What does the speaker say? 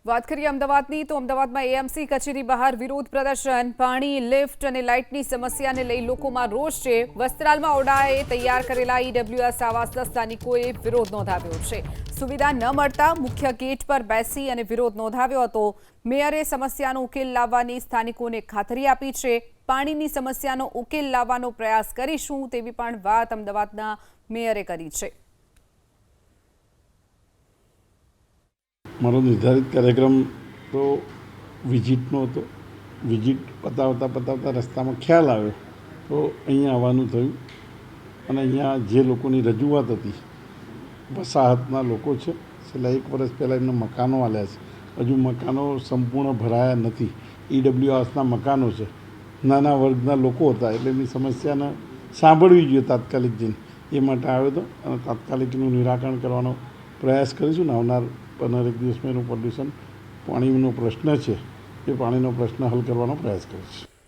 વાત કરીએ અમદાવાદની તો અમદાવાદમાં એએમસી કચેરી બહાર વિરોધ પ્રદર્શન, પાણી, લિફ્ટ અને લાઇટની સમસ્યાને લઈ લોકોમાં રોષ છે। વસ્ત્રાલમાં ઓડાએ તૈયાર કરેલા ઈડબ્લ્યુએસ આવાસના સ્થાનિકોએ વિરોધ નોંધાવ્યો છે। સુવિધા ન મળતા મુખ્ય ગેટ પર બેસી અને વિરોધ નોંધાવ્યો હતો। મેયરે સમસ્યાનો ઉકેલ લાવવાની સ્થાનિકોને ખાતરી આપી છે। પાણીની સમસ્યાનો ઉકેલ લાવવાનો પ્રયાસ કરીશું તેવી પણ વાત અમદાવાદના મેયરે કરી છે। મારો નિર્ધારિત કાર્યક્રમ તો વિઝિટનો હતો। વિઝિટ પતાવતા રસ્તામાં ખ્યાલ આવ્યો તો અહીંયા આવવાનું થયું અને અહીંયા જે લોકોની રજૂઆત હતી, વસાહતના લોકો છે, છેલ્લા 1 વર્ષ પહેલાં એમને મકાનો આલ્યા છે, હજુ મકાનો સંપૂર્ણ ભરાયા નથી। ઈડબ્લ્યુ આવાસના મકાનો છે, નાના વર્ગના લોકો હતા, એટલે એમની સમસ્યાને સાંભળવી જોઈએ તાત્કાલિક જઈને, એ માટે આવ્યો હતો અને તાત્કાલિક એનું નિરાકરણ કરવાનો પ્રયાસ કરીશું ને આવનાર 15 દિવસમાં એનું પ્રદૂષણ પાણીનો પ્રશ્ન છે એ પાણીનો પ્રશ્ન હલ કરવાનો પ્રયાસ કરીશું।